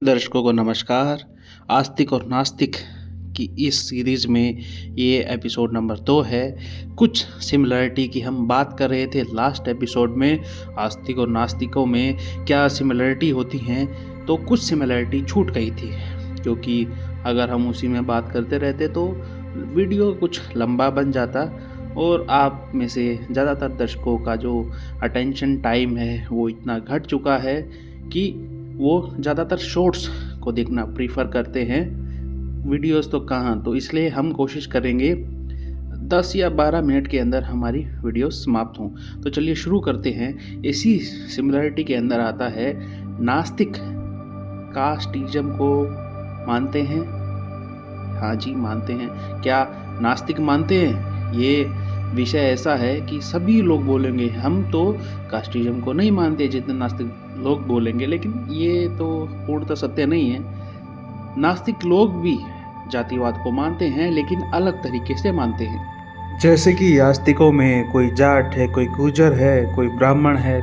दर्शकों को नमस्कार। आस्तिक और नास्तिक की इस सीरीज़ में ये एपिसोड नंबर 2 है। कुछ सिमिलरिटी की हम बात कर रहे थे लास्ट एपिसोड में। आस्तिक और नास्तिकों में क्या सिमिलरिटी होती हैं, तो कुछ सिमिलरिटी छूट गई थी, क्योंकि अगर हम उसी में बात करते रहते तो वीडियो कुछ लंबा बन जाता और आप में से ज़्यादातर दर्शकों का जो अटेंशन टाइम है वो इतना घट चुका है कि वो ज़्यादातर शॉर्ट्स को देखना प्रीफर करते हैं, वीडियोस तो कहाँ। तो इसलिए हम कोशिश करेंगे 10 या 12 मिनट के अंदर हमारी वीडियो समाप्त हों। तो चलिए शुरू करते हैं। इसी सिमिलरिटी के अंदर आता है नास्तिक कास्टिज्म को मानते हैं। हाँ जी, मानते हैं। क्या नास्तिक मानते हैं? ये विषय ऐसा है कि सभी लोग बोलेंगे हम तो कास्टिज्म को नहीं मानते जितने नास्तिक लोग बोलेंगे, लेकिन ये तो पूर्णतः सत्य नहीं है। नास्तिक लोग भी जातिवाद को मानते हैं, लेकिन अलग तरीके से मानते हैं। जैसे कि आस्तिकों में कोई जाट है, कोई गुर्जर है, कोई ब्राह्मण है,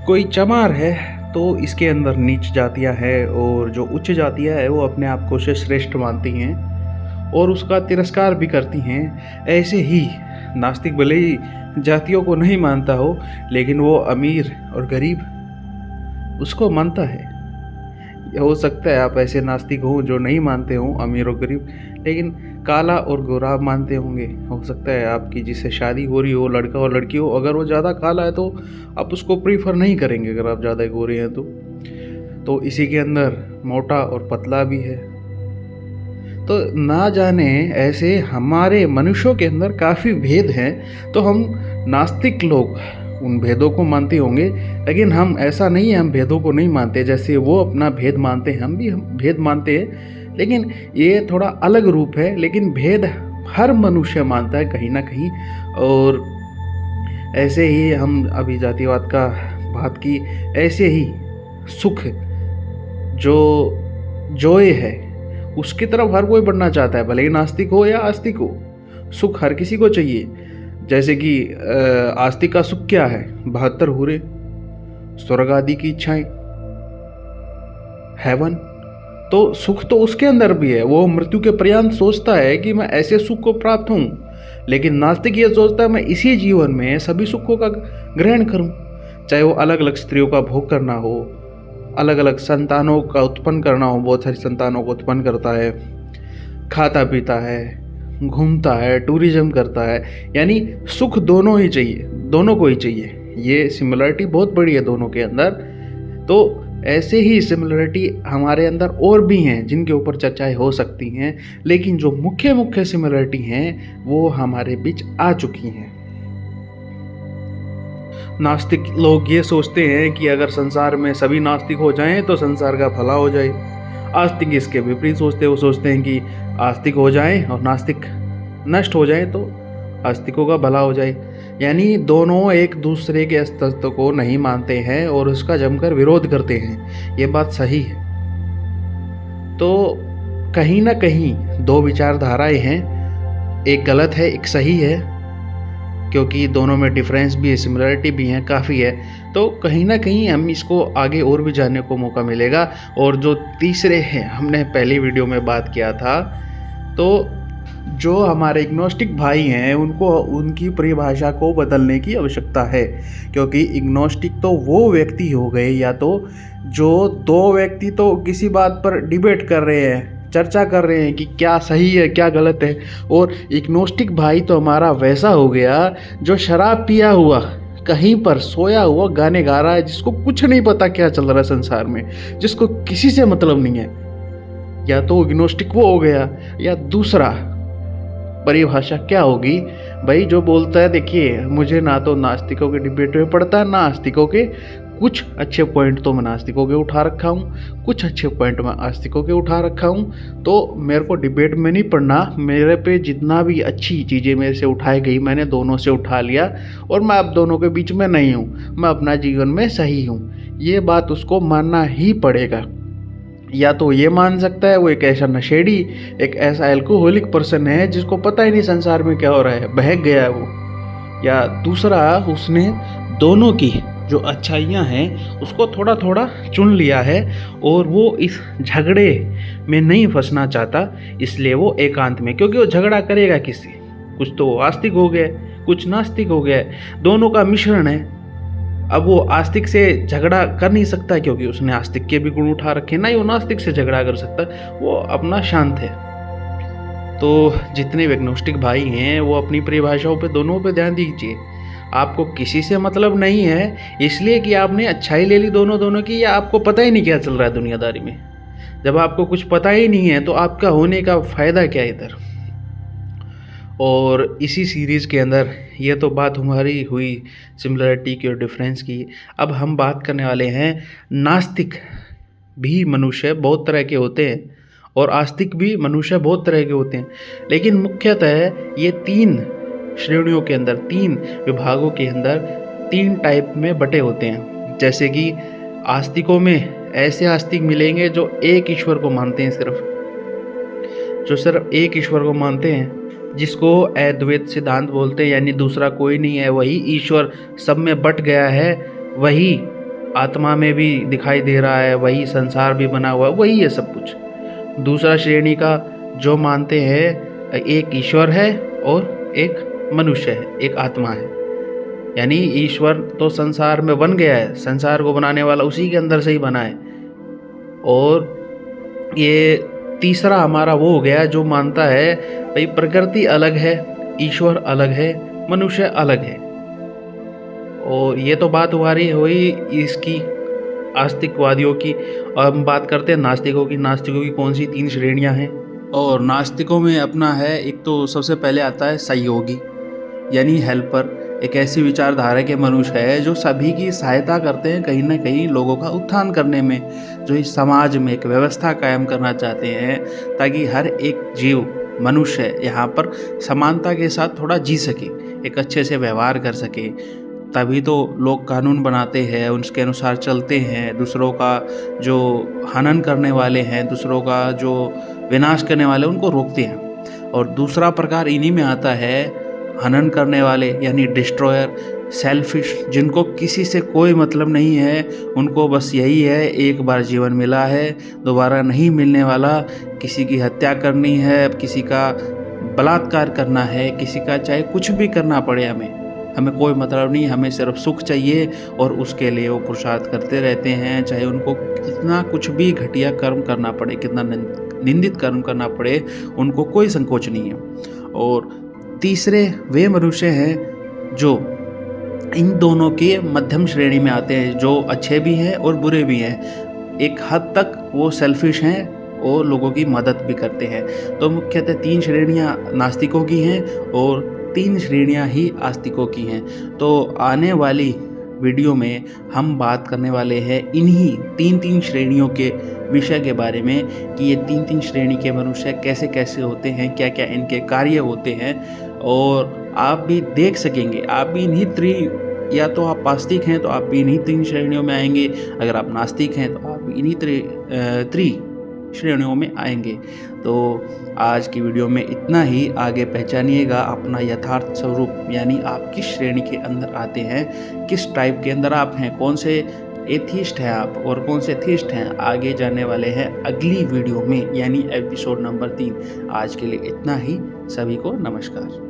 कोई चमार है, तो इसके अंदर नीच जातियां हैं और जो उच्च जातियां हैं वो अपने आप को श्रेष्ठ मानती हैं और उसका तिरस्कार भी करती हैं। ऐसे ही नास्तिक भले ही जातियों को नहीं मानता हो, लेकिन वो अमीर और गरीब उसको मानता है। हो सकता है आप ऐसे नास्तिक हो जो नहीं मानते हो अमीर और गरीब, लेकिन काला और गोरा मानते होंगे। हो सकता है आपकी जिससे शादी हो रही हो, लड़का और लड़की हो, अगर वो ज़्यादा काला है तो आप उसको प्रीफर नहीं करेंगे, अगर आप ज़्यादा गोरे हैं तो इसी के अंदर मोटा और पतला भी है। तो ना जाने ऐसे हमारे मनुष्यों के अंदर काफ़ी भेद हैं, तो हम नास्तिक लोग उन भेदों को मानते होंगे, लेकिन हम ऐसा नहीं है, हम भेदों को नहीं मानते। जैसे वो अपना भेद मानते हैं, हम भी भेद मानते हैं, लेकिन ये थोड़ा अलग रूप है। लेकिन भेद हर मनुष्य मानता है कहीं ना कहीं। और ऐसे ही हम अभी जातिवाद का बात की, ऐसे ही सुख जो ये है उसकी तरफ हर कोई बढ़ना चाहता है, भले ही नास्तिक हो या आस्तिक हो। सुख हर किसी को चाहिए। जैसे कि आस्तिक का सुख क्या है? 72 हुरे, स्वर्ग आदि की इच्छाएं, हेवन। तो सुख तो उसके अंदर भी है। वो मृत्यु के पर्यंत सोचता है कि मैं ऐसे सुख को प्राप्त हूँ, लेकिन नास्तिक ये सोचता है मैं इसी जीवन में सभी सुखों का ग्रहण करूँ, चाहे वो अलग अलग स्त्रियों का भोग करना हो, अलग अलग संतानों का उत्पन्न करना हो। बहुत सारी संतानों को उत्पन्न करता है, खाता पीता है, घूमता है, टूरिज्म करता है, यानी सुख दोनों ही चाहिए, दोनों को ही चाहिए। ये सिमिलरिटी बहुत बड़ी है दोनों के अंदर। तो ऐसे ही सिमिलरिटी हमारे अंदर और भी हैं जिनके ऊपर चर्चाएं हो सकती हैं, लेकिन जो मुख्य मुख्य सिमिलरिटी हैं वो हमारे बीच आ चुकी हैं। नास्तिक लोग ये सोचते हैं कि अगर संसार में सभी नास्तिक हो जाएं तो संसार का भला हो जाए। आस्तिक इसके विपरीत सोचते हैं। वो सोचते हैं कि आस्तिक हो जाएं और नास्तिक नष्ट हो जाएं तो आस्तिकों का भला हो जाए। यानी दोनों एक दूसरे के अस्तित्व को नहीं मानते हैं और उसका जमकर विरोध करते हैं। ये बात सही है। तो कहीं ना कहीं दो विचारधाराएं हैं, एक गलत है, एक सही है, क्योंकि दोनों में डिफरेंस भी है, सिमिलरिटी भी है, काफ़ी है। तो कहीं ना कहीं हम इसको आगे और भी जानने को मौका मिलेगा। और जो तीसरे हैं, हमने पहली वीडियो में बात किया था, तो जो हमारे इग्नोस्टिक भाई हैं उनको उनकी परिभाषा को बदलने की आवश्यकता है, क्योंकि इग्नोस्टिक तो वो व्यक्ति हो गए या तो जो दो व्यक्ति तो किसी बात पर डिबेट कर रहे हैं, चर्चा कर रहे हैं कि क्या सही है क्या गलत है। और इग्नोस्टिक भाई तो हमारा वैसा हो गया जो शराब पिया हुआ कहीं पर सोया हुआ गाने गा रहा है, जिसको कुछ नहीं पता क्या चल रहा है संसार में, जिसको किसी से मतलब नहीं है। या तो इग्नोस्टिक वो हो गया, या दूसरा परिभाषा क्या होगी भाई, जो बोलता है देखिए मुझे ना तो नास्तिकों के डिबेट में पड़ता है, ना आस्तिकों के। कुछ अच्छे पॉइंट तो मैं नास्तिकों के उठा रखा हूँ, कुछ अच्छे पॉइंट मैं आस्तिकों के उठा रखा हूँ, तो मेरे को डिबेट में नहीं पढ़ना। मेरे पे जितना भी अच्छी चीज़ें मेरे से उठाई गई मैंने दोनों से उठा लिया, और मैं अब दोनों के बीच में नहीं हूँ, मैं अपना जीवन में सही हूँ। ये बात उसको मानना ही पड़ेगा। या तो ये मान सकता है वो एक ऐसा नशेड़ी, एक ऐसा एल्कोहलिक पर्सन है जिसको पता ही नहीं संसार में क्या हो रहा है, बहक गया है वो। या दूसरा, उसने दोनों की जो अच्छाइयाँ हैं उसको थोड़ा थोड़ा चुन लिया है और वो इस झगड़े में नहीं फंसना चाहता, इसलिए वो एकांत में, क्योंकि वो झगड़ा करेगा किससे, कुछ तो आस्तिक हो गए, कुछ नास्तिक हो गए, दोनों का मिश्रण है। अब वो आस्तिक से झगड़ा कर नहीं सकता क्योंकि उसने आस्तिक के भी गुण उठा रखे, ना ही वो नास्तिक से झगड़ा कर सकता, वो अपना शांत है। तो जितने वैज्ञानिक भाई हैं वो अपनी परिभाषाओं पे दोनों पे ध्यान दीजिए। आपको किसी से मतलब नहीं है इसलिए कि आपने अच्छाई ले ली दोनों की, या आपको पता ही नहीं क्या चल रहा है दुनियादारी में। जब आपको कुछ पता ही नहीं है तो आपका होने का फ़ायदा क्या है इधर। और इसी सीरीज़ के अंदर ये तो बात हमारी हुई सिमिलरिटी की और डिफरेंस की। अब हम बात करने वाले हैं नास्तिक भी मनुष्य बहुत तरह के होते हैं और आस्तिक भी मनुष्य बहुत तरह के होते हैं, लेकिन मुख्यतः ये 3 श्रेणियों के अंदर, 3 विभागों के अंदर 3 टाइप में बटे होते हैं। जैसे कि आस्तिकों में ऐसे आस्तिक मिलेंगे जो एक ईश्वर को मानते हैं, जो सिर्फ एक ईश्वर को मानते हैं, जिसको अद्वैत सिद्धांत बोलते हैं, यानी दूसरा कोई नहीं है, वही ईश्वर सब में बट गया है, वही आत्मा में भी दिखाई दे रहा है, वही संसार भी बना हुआ है, वही है सब कुछ। दूसरा श्रेणी का जो मानते हैं एक ईश्वर है और एक मनुष्य है, एक आत्मा है, यानी ईश्वर तो संसार में बन गया है, संसार को बनाने वाला उसी के अंदर से ही बना है। और ये तीसरा हमारा वो हो गया जो मानता है भाई प्रकृति अलग है, ईश्वर अलग है, मनुष्य अलग है। और ये तो बात हमारी हुई इसकी आस्तिकवादियों की। और हम बात करते हैं नास्तिकों की। नास्तिकों की कौन सी 3 श्रेणियां हैं? और नास्तिकों में अपना है, एक तो सबसे पहले आता है सहयोगी यानी हेल्पर। एक ऐसी विचारधारा के मनुष्य है जो सभी की सहायता करते हैं कहीं ना कहीं लोगों का उत्थान करने में, जो इस समाज में एक व्यवस्था कायम करना चाहते हैं ताकि हर एक जीव मनुष्य यहाँ पर समानता के साथ थोड़ा जी सके, एक अच्छे से व्यवहार कर सके। तभी तो लोग कानून बनाते हैं, उसके अनुसार चलते हैं, दूसरों का जो हनन करने वाले हैं, दूसरों का जो विनाश करने वाले उनको रोकते हैं। और दूसरा प्रकार इन्हीं में आता है हनन करने वाले यानी डिस्ट्रॉयर, सेल्फिश, जिनको किसी से कोई मतलब नहीं है, उनको बस यही है एक बार जीवन मिला है, दोबारा नहीं मिलने वाला, किसी की हत्या करनी है, किसी का बलात्कार करना है, किसी का चाहे कुछ भी करना पड़े, हमें कोई मतलब नहीं, हमें सिर्फ सुख चाहिए। और उसके लिए वो पुरुषार्थ करते रहते हैं, चाहे उनको कितना कुछ भी घटिया कर्म करना पड़े, कितना निंदित कर्म करना पड़े, उनको कोई संकोच नहीं है। और तीसरे वे मनुष्य हैं जो इन दोनों के मध्यम श्रेणी में आते हैं, जो अच्छे भी हैं और बुरे भी हैं। एक हद तक वो सेल्फिश हैं और लोगों की मदद भी करते हैं। तो मुख्यतः 3 श्रेणियां नास्तिकों की हैं और 3 श्रेणियां ही आस्तिकों की हैं। तो आने वाली वीडियो में हम बात करने वाले हैं इन्हीं 3 श्रेणियों के विषय के बारे में कि ये 3 श्रेणी के मनुष्य कैसे कैसे होते हैं, क्या क्या इनके कार्य होते हैं। और आप भी देख सकेंगे, आप भी इन्हीं 3, या तो आप आस्तिक हैं तो आप भी इन्हीं 3 श्रेणियों में आएंगे, अगर आप नास्तिक हैं तो आप भी इन्हीं 3 श्रेणियों में आएंगे। तो आज की वीडियो में इतना ही। आगे पहचानिएगा अपना यथार्थ स्वरूप, यानी आप किस श्रेणी के अंदर आते हैं, किस टाइप के अंदर आप हैं, कौन से एथीस्ट हैं आप और कौन से थीस्ट हैं, आगे जाने वाले हैं अगली वीडियो में, यानी एपिसोड नंबर 3। आज के लिए इतना ही। सभी को नमस्कार।